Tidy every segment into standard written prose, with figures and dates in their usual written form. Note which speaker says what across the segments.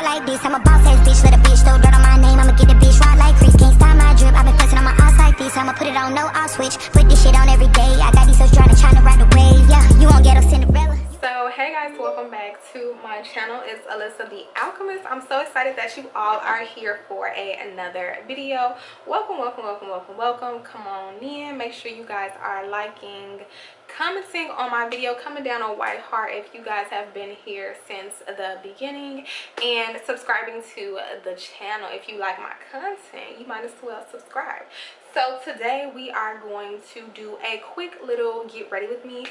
Speaker 1: out like this. I'm a boss ass bitch, let a bitch throw dirt on my name. I'ma get the bitch right like Chris. Can't stop my drip. I've been flexing on my ass like this. I'ma put it on, no, I'll switch. Put this shit on every day. I got these hoes trying to ride the wave. Yeah, you won't get a Cinderella.
Speaker 2: So hey guys, welcome back to my channel. It's Alissa the Alchemist. I'm so excited that you all are here for another video. Welcome, welcome, welcome, welcome, welcome. Come on in. Make sure you guys are liking, commenting on my video, coming down a white heart if you guys have been here since the beginning, and subscribing to the channel. If you like my content, you might as well subscribe. So today we are going to do a quick little get ready with me.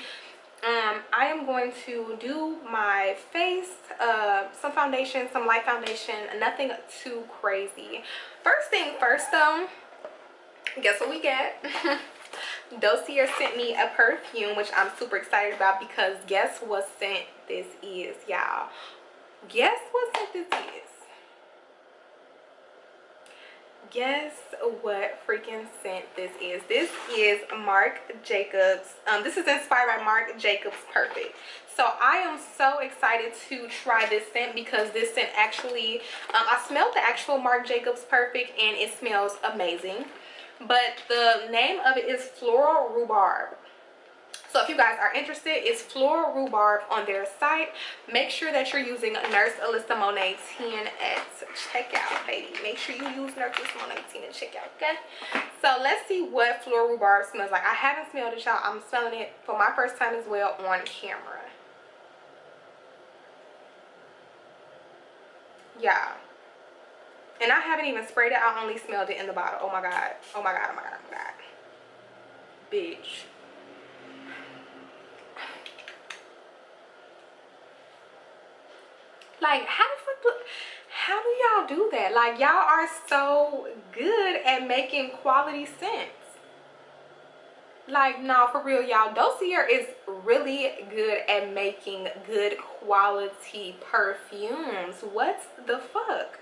Speaker 2: I am going to do my face, some foundation, some light foundation, nothing too crazy. First thing first though, guess what we get? Dossier sent me a perfume, which I'm super excited about, because guess what scent this is, y'all? Guess what scent this is? Guess what freaking scent this is? This is Marc Jacobs. This is inspired by Marc Jacobs Perfect. So I am so excited to try this scent, because this scent actually, I smelled the actual Marc Jacobs Perfect and it smells amazing. But the name of it is Floral Rhubarb. So if you guys are interested, it's Floral Rhubarb on their site. Make sure that you're using Nurse Alissa Monae 10 at checkout, baby. Make sure you use Nurse Alissa Monae 10 at checkout, okay? So let's see what Floral Rhubarb smells like. I haven't smelled it, y'all. I'm smelling it for my first time as well on camera. Yeah. And I haven't even sprayed it. I only smelled it in the bottle. Oh my god. Oh my god. Oh my god. Oh my god. Bitch. Like, how do y'all do that? Like, y'all are so good at making quality scents. Like, no, for real, y'all. Dossier is really good at making good quality perfumes. What the fuck?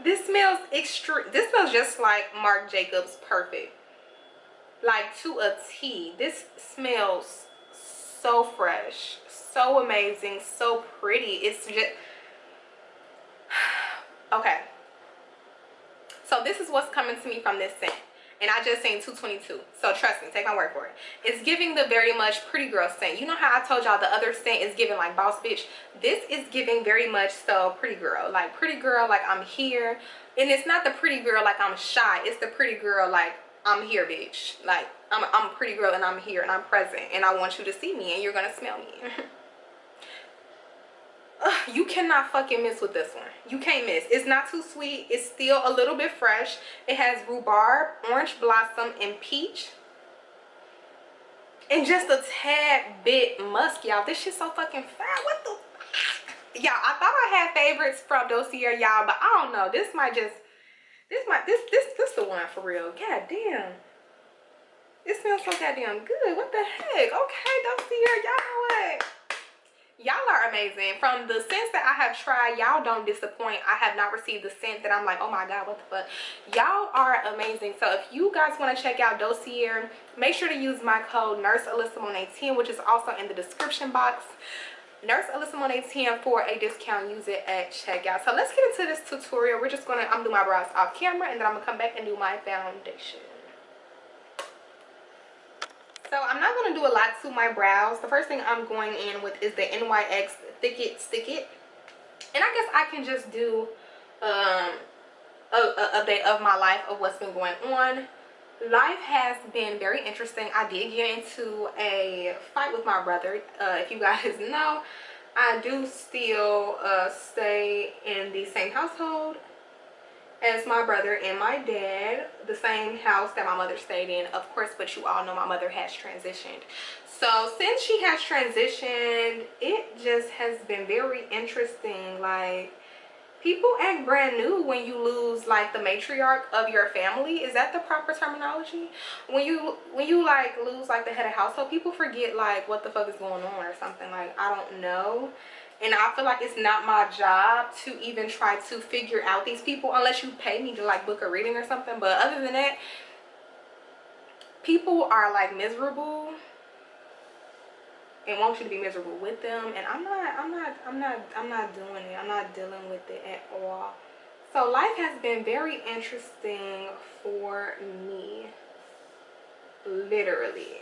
Speaker 2: This smells extreme. This smells just like Marc Jacobs Perfect. Like, to a T. This smells so fresh, so amazing, so pretty. It's just... Okay, so this is what's coming to me from this scent, and I just seen 222, so trust me, take my word for it. It's giving the very much pretty girl scent. You know how I told y'all the other scent is giving like boss bitch? This is giving very much so pretty girl, like I'm here. And it's not the pretty girl like I'm shy, it's the pretty girl like I'm here, bitch. Like I'm a pretty girl and I'm here and I'm present and I want you to see me and you're gonna smell me. You cannot fucking miss with this one. You can't miss. It's not too sweet. It's still a little bit fresh. It has rhubarb, orange blossom, and peach, and just a tad bit musk, y'all. This shit's so fucking fat. What the... Y'all, I thought I had favorites from Dossier, y'all, but I don't know. This the one for real. God damn. It smells so goddamn good. What the heck? Okay, Dossier, y'all know what? Y'all are amazing. From the scents that I have tried, y'all don't disappoint. I have not received the scent that I'm like, oh my god, what the fuck. Y'all are amazing. So if you guys want to check out Dossier, make sure to use my code Nurse Alissa Monae 10, which is also in the description box. Nurse Alissa Monae 10 for a discount. Use it at checkout. So let's get into this tutorial. We're just gonna, I'm gonna do my brows off camera, and then I'm gonna come back and do my foundation. So I'm not going to do a lot to my brows. The first thing I'm going in with is the NYX Thick It Stick It. And I guess I can just do a update of my life, of what's been going on. Life has been very interesting. I did get into a fight with my brother. If you guys know, I do still stay in the same household as my brother and my dad, the same house that my mother stayed in, of course, but you all know my mother has transitioned. So since she has transitioned, it just has been very interesting. Like, people act brand new when you lose like the matriarch of your family. Is that the proper terminology? When you like lose like the head of household, people forget like what the fuck is going on or something. Like, I don't know. And I feel like it's not my job to even try to figure out these people unless you pay me to like book a reading or something. But other than that, people are like miserable and want you to be miserable with them, and I'm not doing it. I'm not dealing with it at all. So life has been very interesting for me, literally.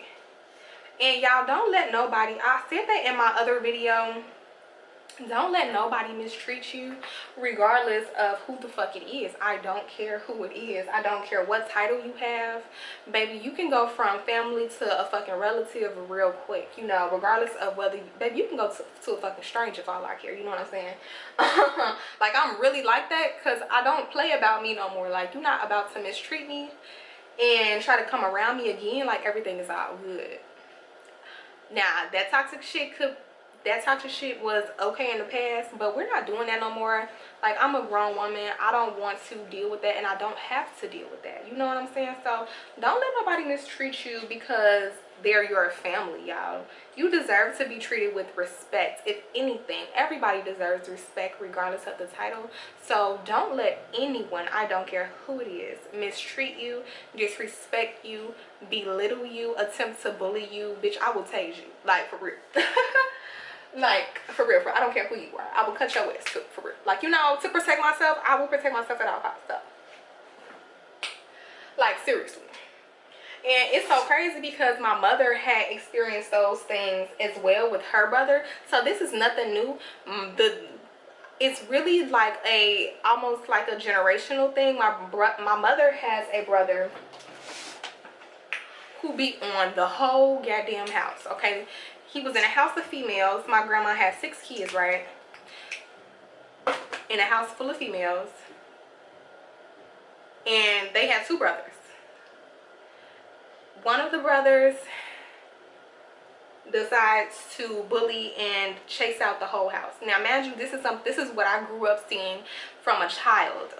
Speaker 2: And y'all, don't let nobody, I said that in my other video, don't let nobody mistreat you regardless of who the fuck it is. I don't care who it is. I don't care what title you have. Baby, you can go from family to a fucking relative real quick, you know, regardless of whether baby, you can go to a fucking stranger for all I care, you know what I'm saying? Like, I'm really like that because I don't play about me no more. Like, you're not about to mistreat me and try to come around me again like everything is all good. Now, that toxic shit was okay in the past, but we're not doing that no more. Like, I'm a grown woman. I don't want to deal with that, and I don't have to deal with that. You know what I'm saying? So don't let nobody mistreat you because they're your family, y'all. You deserve to be treated with respect. If anything, everybody deserves respect regardless of the title. So don't let anyone, I don't care who it is, mistreat you, disrespect you, belittle you, attempt to bully you. Bitch, I will tase you. Like, for real. Like, for real, I don't care who you are. I will cut your ass too, for real. Like, you know, to protect myself, I will protect myself at all costs. So, like, seriously. And it's so crazy because my mother had experienced those things as well with her brother. So this is nothing new. It's really like almost like a generational thing. My mother has a brother who beat on the whole goddamn house, okay? He was in a house of females. My grandma had 6 kids, right? In a house full of females. And they had 2 brothers. One of the brothers decides to bully and chase out the whole house. Now, imagine this is what I grew up seeing from a child.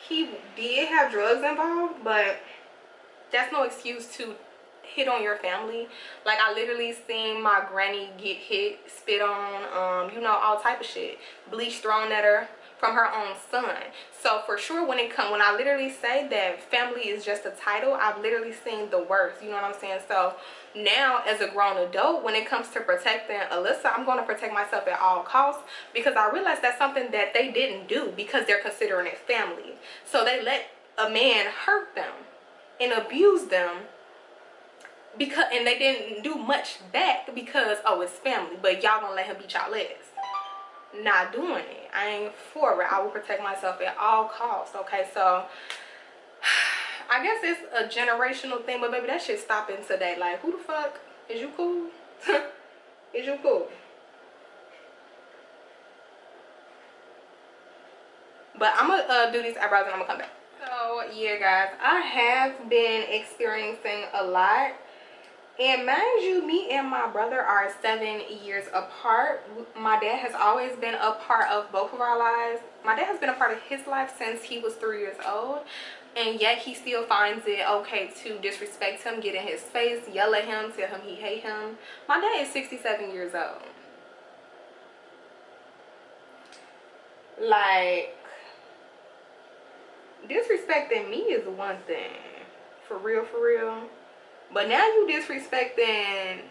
Speaker 2: He did have drugs involved, but that's no excuse to hit on your family. Like, I literally seen my granny get hit, spit on, you know, all type of shit, bleach thrown at her from her own son. So for sure, when I literally say that family is just a title, I've literally seen the worst, you know what I'm saying? So now, as a grown adult, when it comes to protecting Alissa, I'm going to protect myself at all costs, because I realize that's something that they didn't do because they're considering it family. So they let a man hurt them and abuse them, and they didn't do much back because, oh, it's family, but y'all gonna let him beat y'all ass. Not doing it. I ain't for it. I will protect myself at all costs. Okay, so I guess it's a generational thing, but baby, that shit stopping today. Like, who the fuck? Is you cool? Is you cool? But I'm gonna do these eyebrows and I'm gonna come back. So yeah, guys, I have been experiencing a lot. And mind you, me and my brother are 7 years apart. My dad has always been a part of both of our lives. My dad has been a part of his life since he was 3 years old. And yet he still finds it okay to disrespect him, get in his face, yell at him, tell him he hate him. My dad is 67 years old. Like, disrespecting me is one thing. For real, for real. But now you disrespecting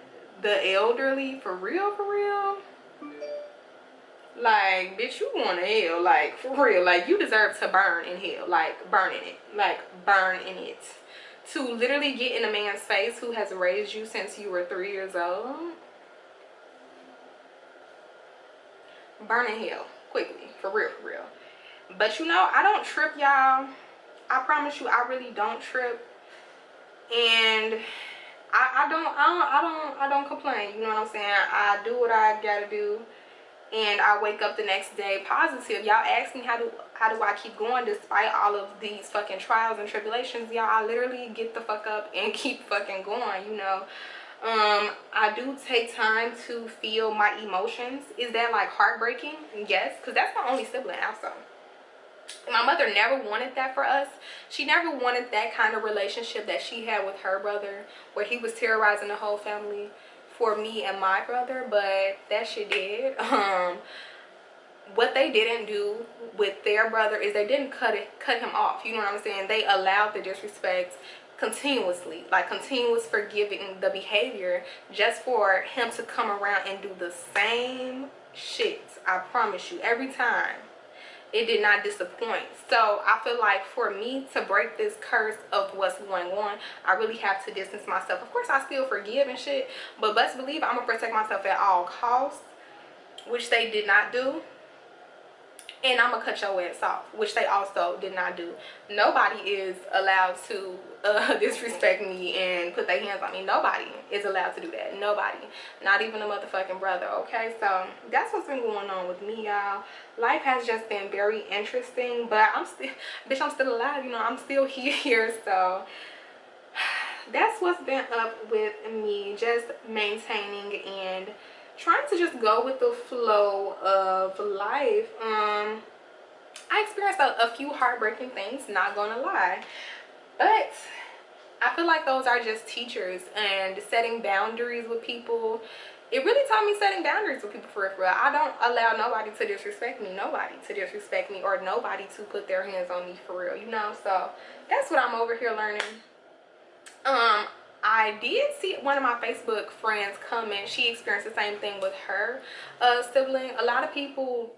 Speaker 2: the elderly, for real, for real. Like, bitch, you want to hell, like, for real. Like, you deserve to burn in hell, like, burn in it, like, burn in it. To literally get in a man's face who has raised you since you were 3 years old, burn in hell, quickly, for real, for real. But you know, I don't trip, y'all. I promise you, I really don't trip. And I don't complain, you know what I'm saying? I do what I gotta do, and I wake up the next day positive. Y'all ask me how do I keep going despite all of these fucking trials and tribulations. Y'all, I literally get the fuck up and keep fucking going, you know. I do take time to feel my emotions. Is that like heartbreaking? Yes, because that's my only sibling also. My mother never wanted that for us. She never wanted that kind of relationship that she had with her brother, where he was terrorizing the whole family for me and my brother, but that shit did. What they didn't do with their brother is they didn't cut him off, you know what I'm saying? They allowed the disrespect, continuously, like continuous forgiving the behavior, just for him to come around and do the same shit. I promise you, every time it did not disappoint. So I feel like for me to break this curse of what's going on, I really have to distance myself. Of course I still forgive and shit, but best believe I'm gonna protect myself at all costs, which they did not do. And I'm gonna cut your ass off, which they also did not do. Nobody is allowed to disrespect me and put their hands on me. Nobody is allowed to do that. Nobody, not even a motherfucking brother. Okay, so that's what's been going on with me, y'all. Life has just been very interesting, but I'm still, bitch, I'm still alive. You know, I'm still here. So that's what's been up with me, just maintaining and trying to just go with the flow of life. I experienced a few heartbreaking things, not gonna lie, but I feel like those are just teachers, and setting boundaries with people, it really taught me setting boundaries with people, for real. I don't allow nobody to disrespect me, or nobody to put their hands on me, for real, you know. So that's what I'm over here learning. I did see one of my Facebook friends comment. She experienced the same thing with her sibling. A lot of people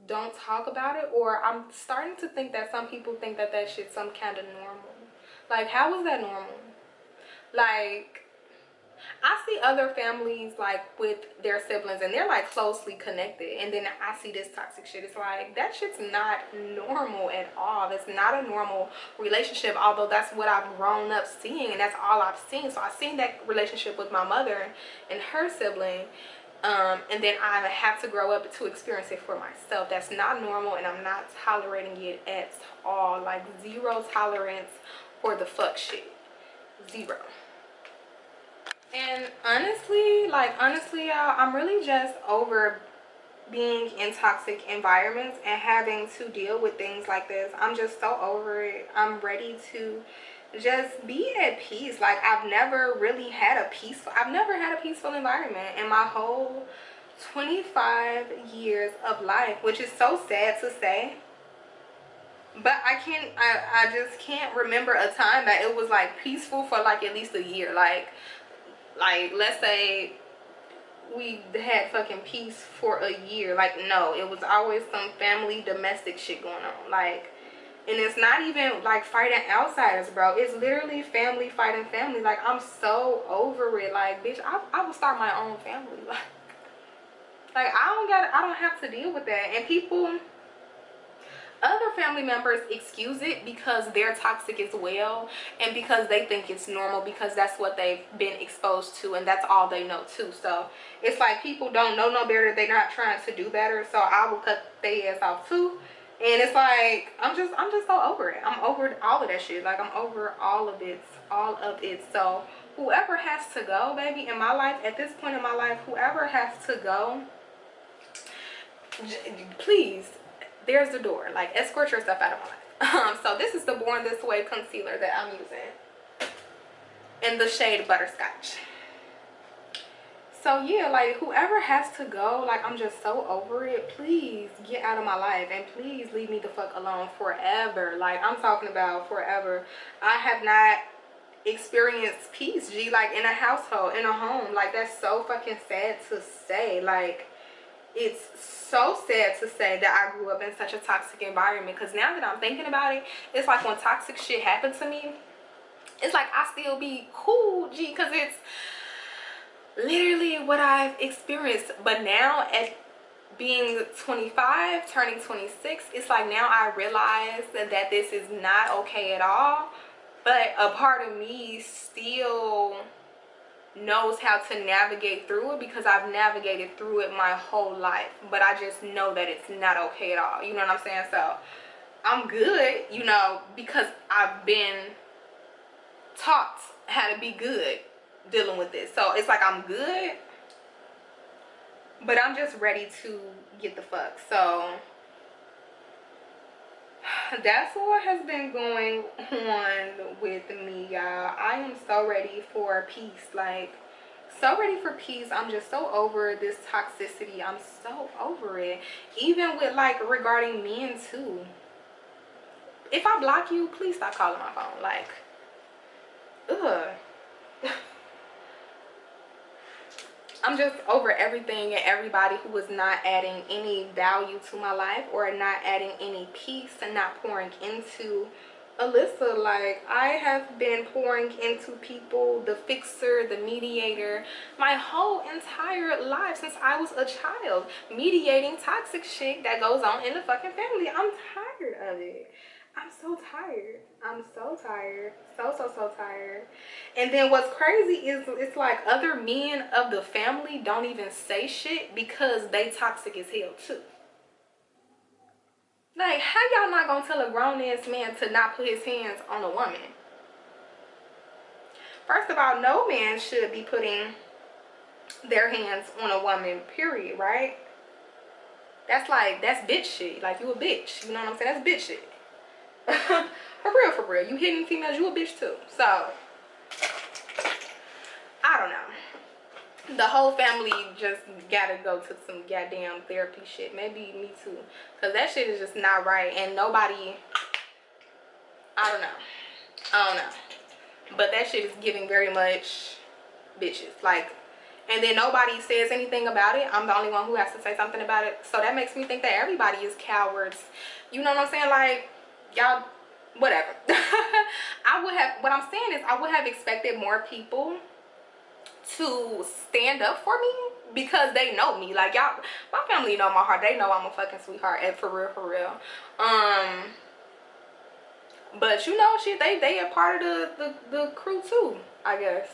Speaker 2: don't talk about it, or I'm starting to think that some people think that that shit's some kind of normal. Like, how is that normal? Like, I see other families like with their siblings and they're like closely connected, and then I see this toxic shit. It's like, that shit's not normal at all. That's not a normal relationship, although that's what I've grown up seeing and that's all I've seen. So I've seen that relationship with my mother and her sibling, and then I have to grow up to experience it for myself. That's not normal, and I'm not tolerating it at all. Like, zero tolerance for the fuck shit. Zero. And honestly, y'all, I'm really just over being in toxic environments and having to deal with things like this. I'm just so over it. I'm ready to just be at peace. Like, I've never had a peaceful environment in my whole 25 years of life, which is so sad to say. But I just can't remember a time that it was like peaceful for like at least a year. Like let's say we had fucking peace for a year. Like, no, it was always some family domestic shit going on. Like, and it's not even like fighting outsiders, bro. It's literally family fighting family. Like, I'm so over it. Like, bitch, I will start my own family. Like I don't have to deal with that. And people, other family members excuse it because they're toxic as well, and because they think it's normal, because that's what they've been exposed to and that's all they know too. So it's like, people don't know no better. They're not trying to do better, so I will cut their ass off too. And it's like, I'm just so over it. I'm over all of that shit. Like, I'm over all of it. So whoever has to go, baby, in my life, at this point in my life, whoever has to go, please, there's the door. Like, escort yourself out of my life. So this is the Born This Way concealer that I'm using in the shade Butterscotch. So yeah, like, whoever has to go, like, I'm just so over it. Please get out of my life, and please leave me the fuck alone forever. Like, I'm talking about forever. I have not experienced peace, G, like, in a household, in a home. Like, that's so fucking sad to say. Like, it's so sad to say that I grew up in such a toxic environment, because now that I'm thinking about it, it's like when toxic shit happened to me, it's like I still be cool, G, because it's literally what I've experienced. But now, at being 25, turning 26, it's like now I realize that this is not okay at all. But a part of me still knows how to navigate through it, because I've navigated through it my whole life. But I just know that it's not okay at all. You know what I'm saying? So I'm good, you know, because I've been taught how to be good dealing with this. So it's like I'm good, but I'm just ready to get the fuck. So that's what has been going on with me, y'all. I am so ready for peace. Like, so ready for peace. I'm just so over this toxicity. I'm so over it. Even with, like, regarding men too. If I block you, please stop calling my phone. Like, ugh. I'm just over everything and everybody who is not adding any value to my life or not adding any peace and not pouring into Alissa. Like, I have been pouring into people, the fixer, the mediator, my whole entire life since I was a child, mediating toxic shit that goes on in the fucking family. I'm tired of it. I'm so tired. I'm so tired. So tired. And then what's crazy is it's like other men of the family don't even say shit because they toxic as hell too. Like, how y'all not gonna tell a grown-ass man to not put his hands on a woman? First of all, no man should be putting their hands on a woman, period, right? That's bitch shit. Like, you a bitch. You know what I'm saying? That's bitch shit. For real. You hitting females, you a bitch too. So, I don't know. The whole family just gotta go to some goddamn therapy shit. Maybe me too. Because that shit is just not right. And nobody, I don't know. But that shit is giving very much bitches. Like, and then nobody says anything about it. I'm the only one who has to say something about it. So that makes me think that everybody is cowards. You know what I'm saying? Like, y'all, whatever. What I'm saying is I would have expected more people to stand up for me because they know me. Like, y'all, my family know my heart. They know I'm a fucking sweetheart, and for real. But you know, shit, they a part of the crew too, I guess.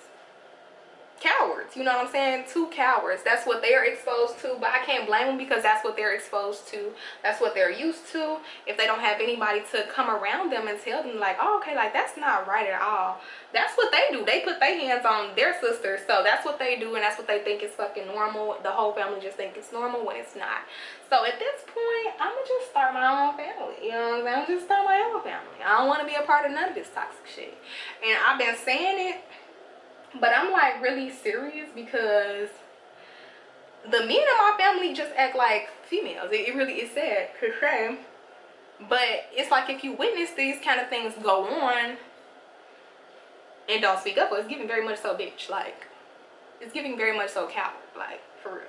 Speaker 2: Cowards, you know what I'm saying? Two cowards. That's what they're exposed to, but I can't blame them because that's what they're exposed to. That's what they're used to. If they don't have anybody to come around them and tell them, like, oh, okay, like, that's not right at all. That's what they do. They put their hands on their sisters, so that's what they do, and that's what they think is fucking normal. The whole family just think it's normal when it's not. So at this point, I'm gonna just start my own family. You know what I'm saying? I'm just start my own family. I don't want to be a part of none of this toxic shit. And I've been saying it, but I'm like really serious because the men in my family just act like females. It really is sad for sure. But it's like if you witness these kind of things go on and don't speak up, well, it's giving very much so bitch. Like, it's giving very much so coward. Like, for real.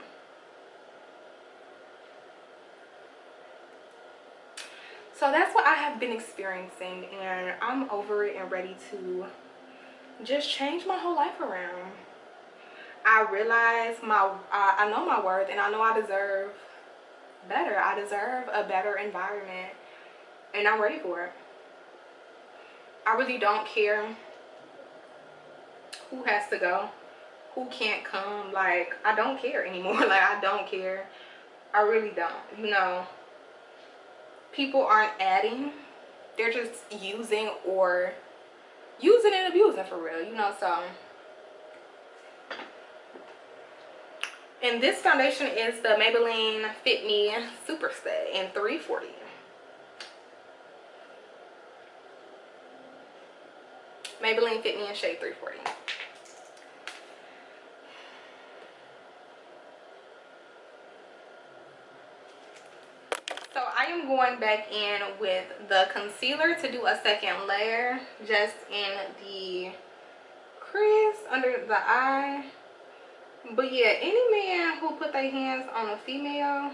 Speaker 2: So that's what I have been experiencing, and I'm over it and ready to just change my whole life around. I realize I know my worth, and I know I deserve better. I deserve a better environment, and I'm ready for it. I really don't care who has to go, who can't come. Like, I don't care anymore. Like, I don't care. I really don't. You know, people aren't adding. They're just using and abusing for real, you know. So, and this foundation is the Maybelline Fit Me Super Stay in 340. Maybelline Fit Me in shade 340. So I am going back in with the concealer to do a second layer, just in the crease under the eye. But yeah, any man who put their hands on a female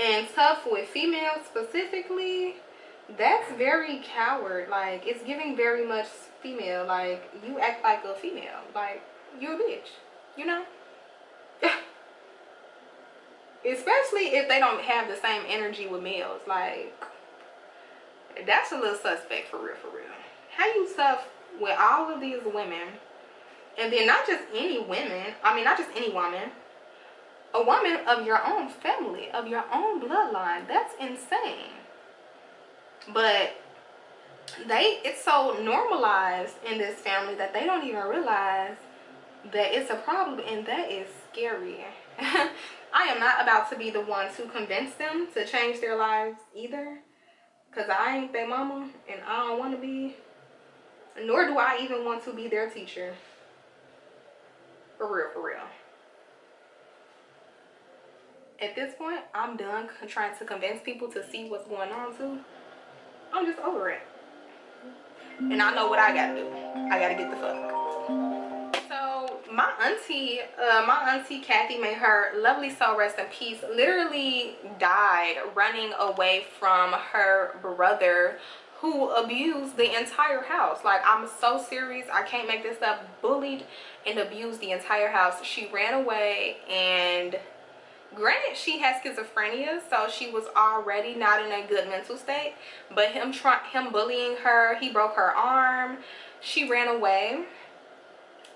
Speaker 2: and tough with females specifically, that's very coward. Like, it's giving very much female. Like, you act like a female. Like, you're a bitch, you know? Especially if they don't have the same energy with males. Like, that's a little suspect for real. How you tough with all of these women, and then not just any women, I mean not just any woman, a woman of your own family, of your own bloodline. That's insane. But it's so normalized in this family that they don't even realize that it's a problem, and that is scary. I am not about to be the one to convince them to change their lives either, because I ain't their mama, and I don't want to be, nor do I even want to be their teacher. For real. At this point, I'm done trying to convince people to see what's going on too. I'm just over it. And I know what I gotta do. I gotta get the fuck. So my auntie Kathy, may her lovely soul rest in peace, literally died running away from her brother who abused the entire house. Like, I'm so serious, I can't make this up. Bullied and abused the entire house. She ran away, and granted, she has schizophrenia, so she was already not in a good mental state. But him bullying her, he broke her arm. She ran away,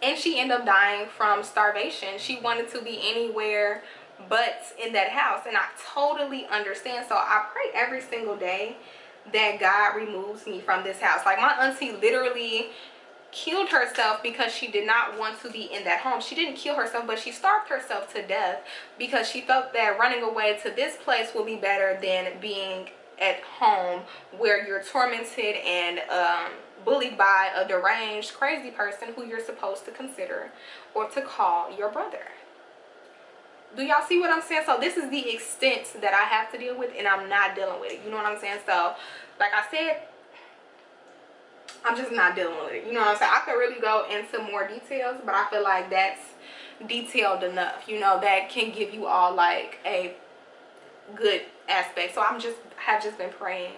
Speaker 2: and she ended up dying from starvation. She wanted to be anywhere but in that house, and I totally understand. So I pray every single day that God removes me from this house. Like, my auntie literally killed herself because she did not want to be in that home. She didn't kill herself, but she starved herself to death because she felt that running away to this place will be better than being at home where you're tormented and bullied by a deranged, crazy person who you're supposed to consider or to call your brother. Do y'all see what I'm saying? So this is the extent that I have to deal with, and I'm not dealing with it. You know what I'm saying? So, like I said, I'm just not dealing with it. You know what I'm saying? I could really go into more details, but I feel like that's detailed enough. You know, that can give you all like a good aspect. So have just been praying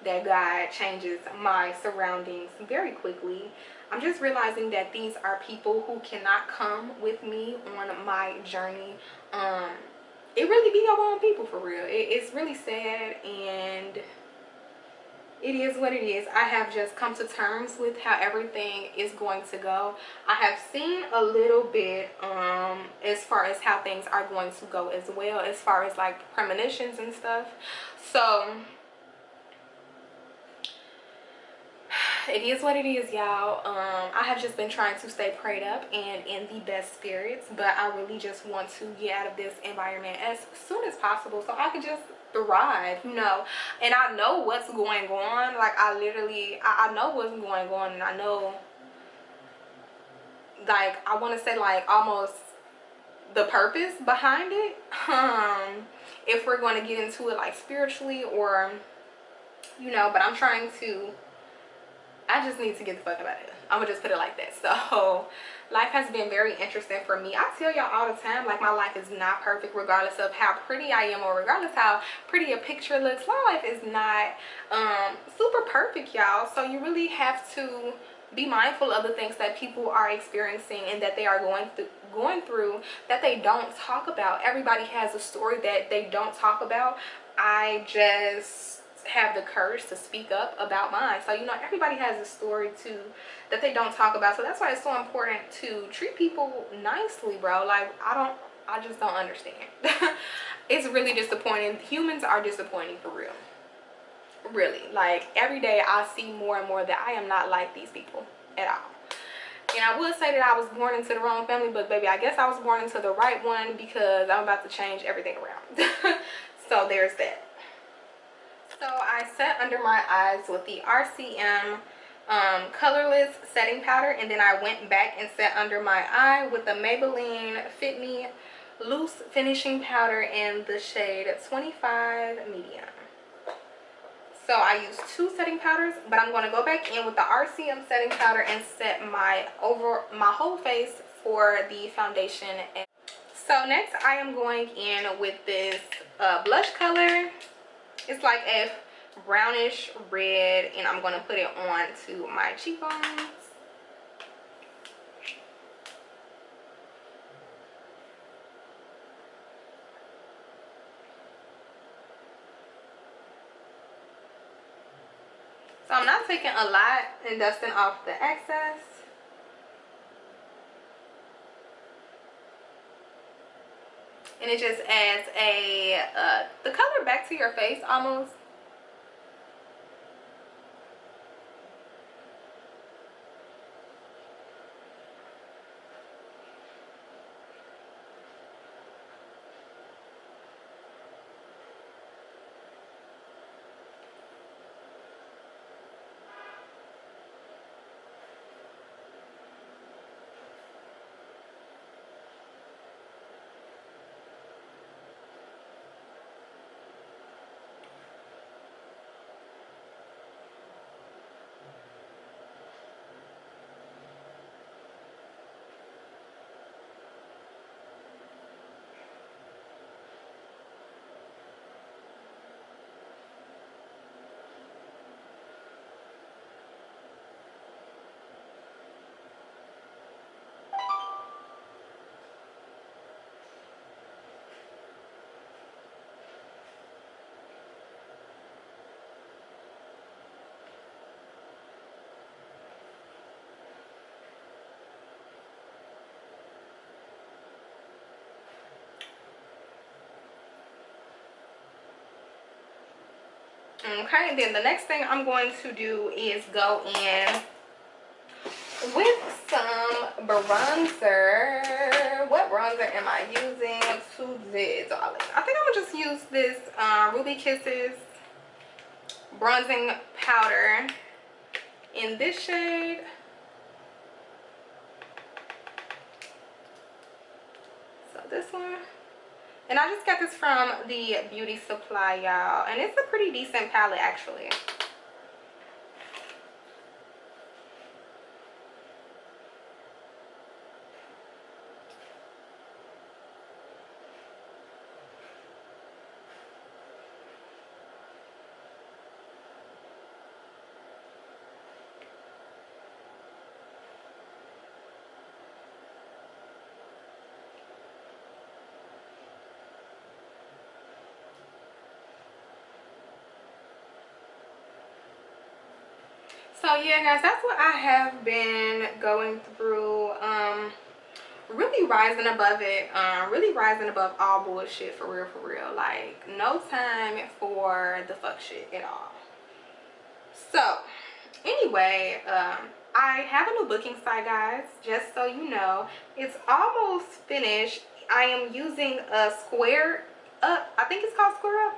Speaker 2: that God changes my surroundings very quickly. I'm just realizing that these are people who cannot come with me on my journey. It really be your own people, for real. It's really sad, and it is what it is. I have just come to terms with how everything is going to go. I have seen a little bit as far as how things are going to go as well, as far as like premonitions and stuff. So it is what it is, y'all. I have just been trying to stay prayed up and in the best spirits, but I really just want to get out of this environment as soon as possible so I can just thrive, you know. And I know what's going on. Like, I know what's going on, and I know, like, I want to say like almost the purpose behind it, if we're going to get into it like spiritually, or, you know. But I'm trying to, I just need to get the fuck out of here. I'm gonna just put it like that. So life has been very interesting for me. I tell y'all all the time, like, my life is not perfect, regardless of how pretty I am, or regardless how pretty a picture looks. My life is not super perfect, y'all. So you really have to be mindful of the things that people are experiencing and that they are going through that they don't talk about. Everybody has a story that they don't talk about. I just have the courage to speak up about mine. So, you know, everybody has a story too that they don't talk about. So that's why it's so important to treat people nicely, bro. Like, I just don't understand. It's really disappointing. Humans are disappointing, for real. Really, like, every day I see more and more that I am not like these people at all. And I would say that I was born into the wrong family, but baby, I guess I was born into the right one, because I'm about to change everything around. So there's that. So I set under my eyes with the RCM colorless setting powder, and then I went back and set under my eye with the Maybelline Fit Me loose finishing powder in the shade 25 medium. So I used two setting powders, but I'm going to go back in with the RCM setting powder and set my whole face for the foundation. So next I am going in with this blush color. It's like a brownish red, and I'm going to put it on to my cheekbones. So I'm not taking a lot and dusting off the excess. And it just adds the color back to your face almost. Okay, and then the next thing I'm going to do is go in with some bronzer. What bronzer am I using to this, darling? I think I'm gonna just use this Ruby Kisses bronzing powder in this shade. So this one. And I just got this from the beauty supply, y'all. And it's a pretty decent palette, actually. So yeah, guys, that's what I have been going through. Really rising above it. Really rising above all bullshit, for real. Like, no time for the fuck shit at all. So anyway, I have a new booking site, guys, just so you know. It's almost finished. I am using a Square Up. I think it's called Square Up.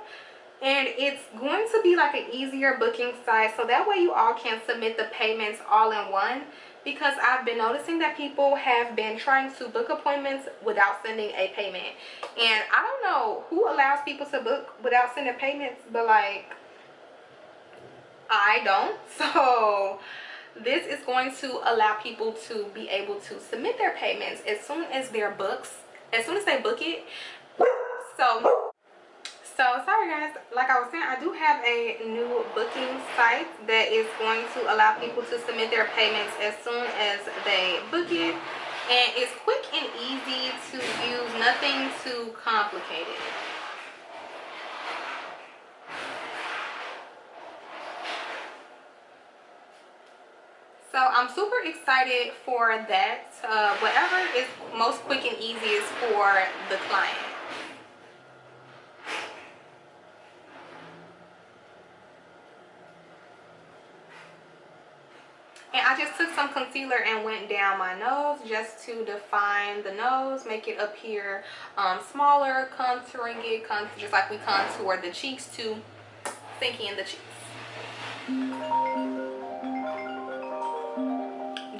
Speaker 2: And it's going to be like an easier booking site, so that way you all can submit the payments all in one, because I've been noticing that people have been trying to book appointments without sending a payment. And I don't know who allows people to book without sending payments, but like, I don't. So this is going to allow people to be able to submit their payments as soon as they book it. So sorry guys, like I was saying, I do have a new booking site that is going to allow people to submit their payments as soon as they book it. And it's quick and easy to use, nothing too complicated. So I'm super excited for that. Whatever is most quick and easiest for the client. And I just took some concealer and went down my nose just to define the nose, make it appear smaller, contouring it, just like we contour the cheeks to sink in the cheeks.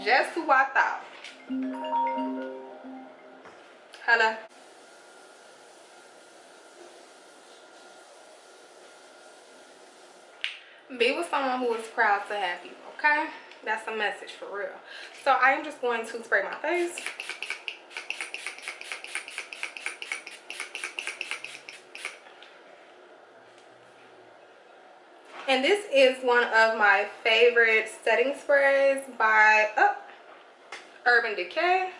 Speaker 2: Just what I thought. Hello. Be with someone who is proud to have you, okay? That's a message for real. So I am just going to spray my face. And this is one of my favorite setting sprays by Urban Decay.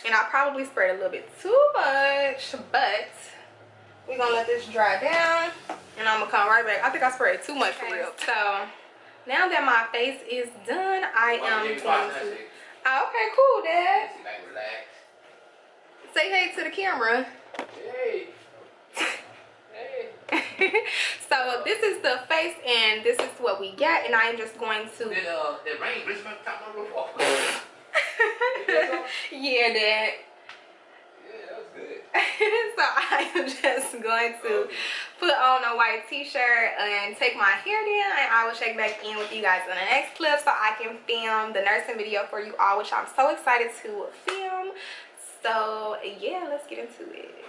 Speaker 2: And I probably sprayed a little bit too much, but we're gonna let this dry down and I'm gonna come right back. I think I sprayed too much for real. So now that my face is done, I am going to... Oh, okay, cool, Dad. Say hey to the camera. Hey. Hey. So this is the face and this is what we got, and I am just going to... Did rain blitz my top on the roof? Yeah, Dad. So I am just going to put on a white t-shirt and take my hair down, and I will check back in with you guys in the next clip so I can film the nursing video for you all, which I'm so excited to film. So yeah, let's get into it.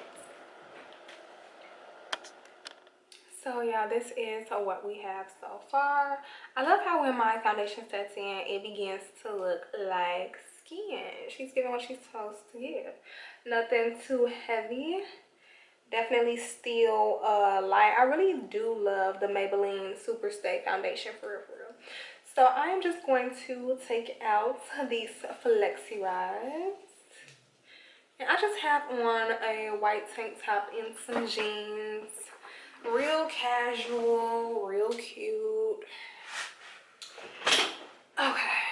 Speaker 2: So yeah, this is what we have so far. I love how when my foundation sets in, it begins to look like skin. She's giving what she's supposed to give. Nothing too heavy. Definitely still light. I really do love the Maybelline Super Stay foundation for real. So I am just going to take out these flexi rides. And I just have on a white tank top and some jeans. Real casual, real cute. Okay.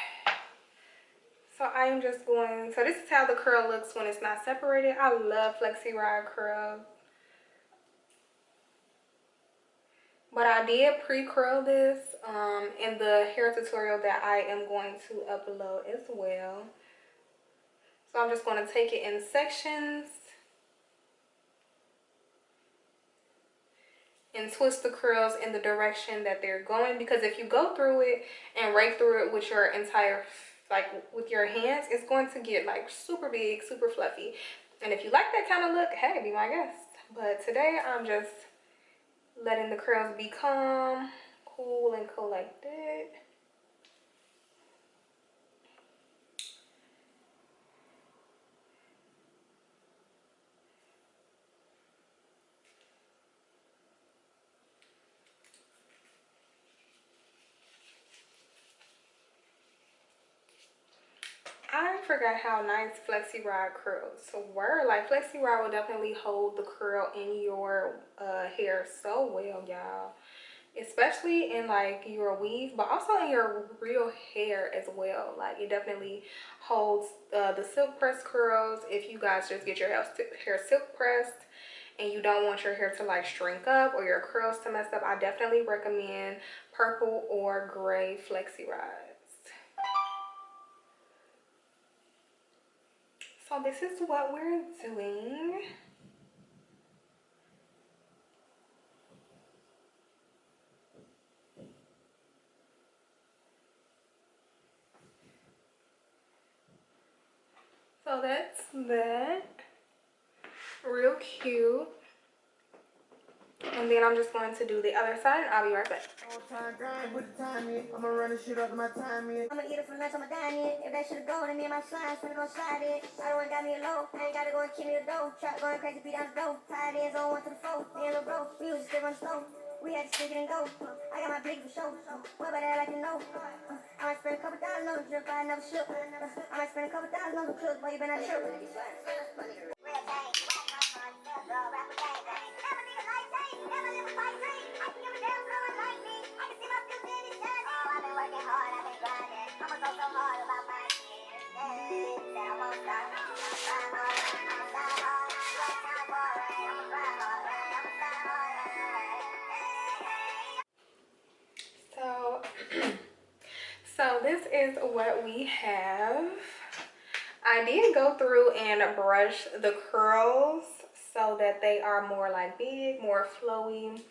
Speaker 2: So I am just going, so this is how the curl looks when it's not separated. I love flexi ride curls. But I did pre-curl this in the hair tutorial that I am going to upload as well. So I'm just going to take it in sections and twist the curls in the direction that they're going, because if you go through it and rake through it with your entire, like with your hands, it's going to get like super big, super fluffy. And if you like that kind of look, hey, be my guest. But today I'm just letting the curls be calm, cool, and collected. I forgot how nice Flexi Rod curls were. Like, Flexi Rod will definitely hold the curl in your hair so well, y'all. Especially in like your weave, but also in your real hair as well. Like, it definitely holds the silk press curls. If you guys just get your hair silk pressed and you don't want your hair to like shrink up or your curls to mess up, I definitely recommend purple or gray Flexi Rods. So this is what we're doing. So that's that. Real cute. And then I'm just going to do the other side, and I'll be right back. I'ma run the shit up my time in. I'ma eat it for lunch, I'ma dine in. If that shit go, then me and my slime, finna gon' slide it. I don't want got me alone, I ain't gotta go and keep me a dough. Trap going crazy, beat down the dough. Tired ends on 1 to the 4. Me and lil' bro, we was just still on the stove. We had to stick it and go. I got my big for show. What about that like you know? I might spend a couple thousand on the drip, I never shook. I might spend a couple thousand on the clothes, boy, you been out of shook. So this is what we have. I did go through and brush the curls so that they are more like big, more flowy.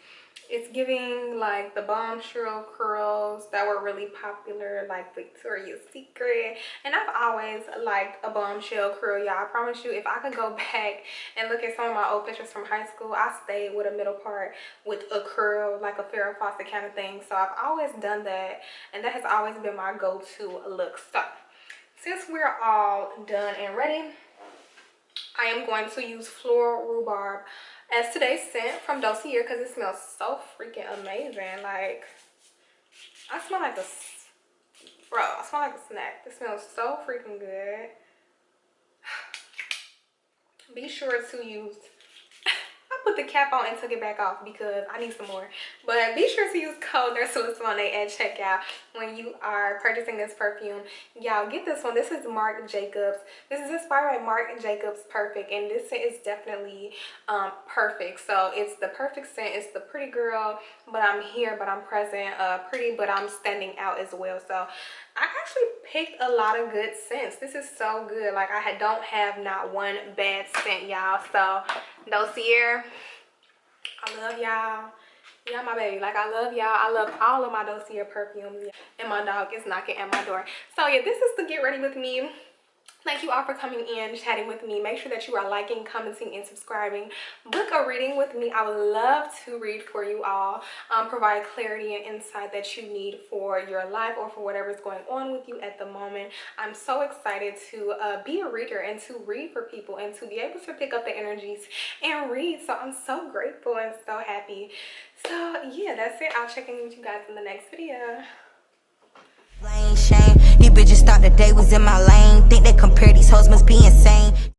Speaker 2: It's giving like the bombshell curls that were really popular, like Victoria's Secret. And I've always liked a bombshell curl, y'all. I promise you, if I could go back and look at some of my old pictures from high school, I stayed with a middle part with a curl, like a Farrah Fawcett kind of thing. So I've always done that, and that has always been my go-to look. So since we're all done and ready, I am going to use Floral Rhubarb as today's scent from Dossier because it smells so freaking amazing. Like, I smell like I smell like a snack. It smells so freaking good. Be sure to use, I put the cap on and took it back off because I need some more. But be sure to use code Alissa Monae at checkout when you are purchasing this perfume. Y'all, get this one. This is Marc Jacobs. This is inspired by Marc Jacobs Perfect, and this scent is definitely perfect. So it's the perfect scent. It's the pretty girl, but I'm here, but I'm present, pretty, but I'm standing out as well. So I actually picked a lot of good scents. This is so good. Like, I don't have not one bad scent, y'all. So Dossier, I love y'all. Y'all my baby. Like, I love y'all. I love all of my Dossier perfumes. And my dog is knocking at my door. So yeah, this is the Get Ready With Me. Thank you all for coming in, chatting with me. Make sure that you are liking, commenting, and subscribing. Book a reading with me. I would love to read for you all. Provide clarity and insight that you need for your life or for whatever is going on with you at the moment. I'm so excited to be a reader and to read for people and to be able to pick up the energies and read. So I'm so grateful and so happy. So yeah, that's it. I'll check in with you guys in the next video.
Speaker 3: Shame. These bitches thought the day was in my lane. Think they compare these hoes must be insane.